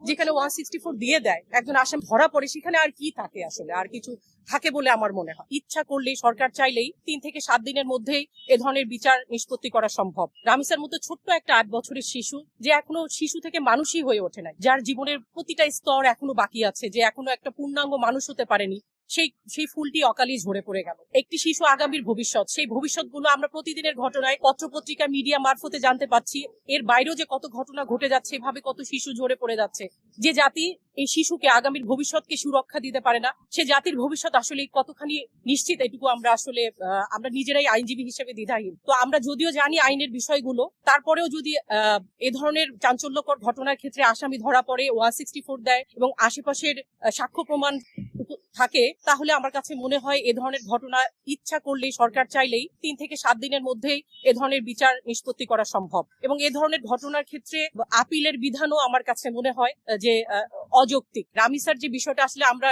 যেখানে 164 দিয়ে দেয় একজন আসামি ধরা পড়ে, সেখানে আর কি থাকে আসলে, আর কিছু থাকে বলে আমার মনে হয়। ইচ্ছা করলেই, সরকার চাইলেই 3 থেকে 7 দিনের মধ্যেই এ ধরনের বিচার নিষ্পত্তি করা সম্ভব। রামিসার মতো ছোট্ট একটা 8 বছরের শিশু, যে এখনো শিশু থেকে মানুষই হয়ে ওঠে নাই, যার জীবনের প্রতিটা স্তর এখনো বাকি আছে, যে এখনো একটা পূর্ণাঙ্গ মানুষ হতে পারেনি, সেই ফুলটি অকালেই ঝরে পড়ে গেল। একটি শিশু আগামীর ভবিষ্যৎ, সেই ভবিষ্যৎগুলো আমরা প্রতিদিনের ঘটনায় পত্রপত্রিকা, মিডিয়া মারফতে জানতে পাচ্ছি। এর বাইরেও যে কত ঘটনা ঘটে যাচ্ছে, এভাবে কত শিশু ঝরে পড়ে যাচ্ছে। যে জাতি এই শিশুকে, আগামীর ভবিষ্যৎকে সুরক্ষা দিতে পারে না, সে জাতির ভবিষ্যৎ আসলে কতখানি নিশ্চিত, এটুকু আমরা আসলে আমরা নিজেরাই আইনজীবী হিসেবে দ্বিধাহীন। তো আমরা যদিও জানি আইনের বিষয়গুলো, তারপরেও যদি এ ধরনের চাঞ্চল্যকর ঘটনার ক্ষেত্রে আসামি ধরা পড়ে, 164 দেয় এবং আশেপাশের সাক্ষ্য প্রমাণ থাকে, তাহলে আমার কাছে মনে হয় এ ধরনের ঘটনা ইচ্ছা করলেই, সরকার চাইলেই 3 থেকে 7 দিনের মধ্যেই এ ধরনের বিচার নিষ্পত্তি করা সম্ভব। এবং এ ধরনের ঘটনার ক্ষেত্রে আপিলের বিধানও আমার কাছে মনে হয় যে অযৌক্তিক। রামিসার যে বিষয়টা আসলে আমরা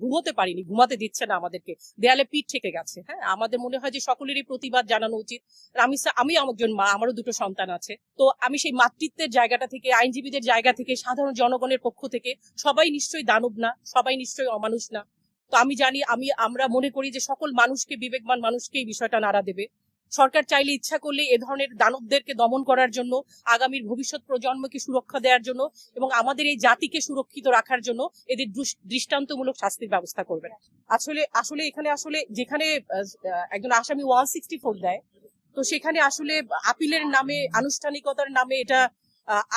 ঘুমোতে পারিনি, ঘুমাতে দিচ্ছে না আমাদেরকে, দেয়ালে পিঠ ঠেকে গেছে। হ্যাঁ, আমাদের মনে হয় যে সকলেরই প্রতিবাদ জানানো উচিত। রামিসা, আমি একজন মা, আমারও 2টো সন্তান আছে। তো আমি সেই মাতৃত্বের জায়গাটা থেকে, আইনজীবীদের জায়গা থেকে, সাধারণ জনগণের পক্ষ থেকে, সবাই নিশ্চয়ই দানব না, সবাই নিশ্চয়ই অমানুষ না। তো আমি জানি, আমরা মনে করি যে সকল মানুষকে, বিবেকবান মানুষকে এই বিষয়টা নাড়া দেবে। সরকার চাইলে, ইচ্ছা করলে এ ধরনের দানবদেরকে দমন করার জন্য, আগামীর ভবিষ্যৎ প্রজন্মকে সুরক্ষা দেওয়ার জন্য এবং আমাদের এই জাতিকে সুরক্ষিত রাখার জন্য এদের দৃষ্টান্তমূলক শাস্তির ব্যবস্থা করবেন। আসলে এখানে যেখানে একজন আসামি 164 দেয়, তো সেখানে আসলে আপিলের নামে, আনুষ্ঠানিকতার নামে এটা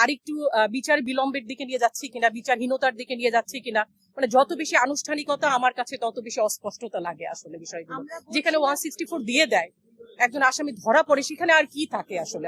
আরেকটু বিচার বিলম্বের দিকে নিয়ে যাচ্ছে কিনা, বিচারহীনতার দিকে নিয়ে যাচ্ছে কিনা, মানে যত বেশি আনুষ্ঠানিকতা আমার কাছে তত বেশি অস্পষ্টতা লাগে আসলে বিষয়গুলো। যেখানে 164 দিয়ে দেয় একজন আসামি ধরা পড়ে, সেখানে আর কি থাকে আসলে।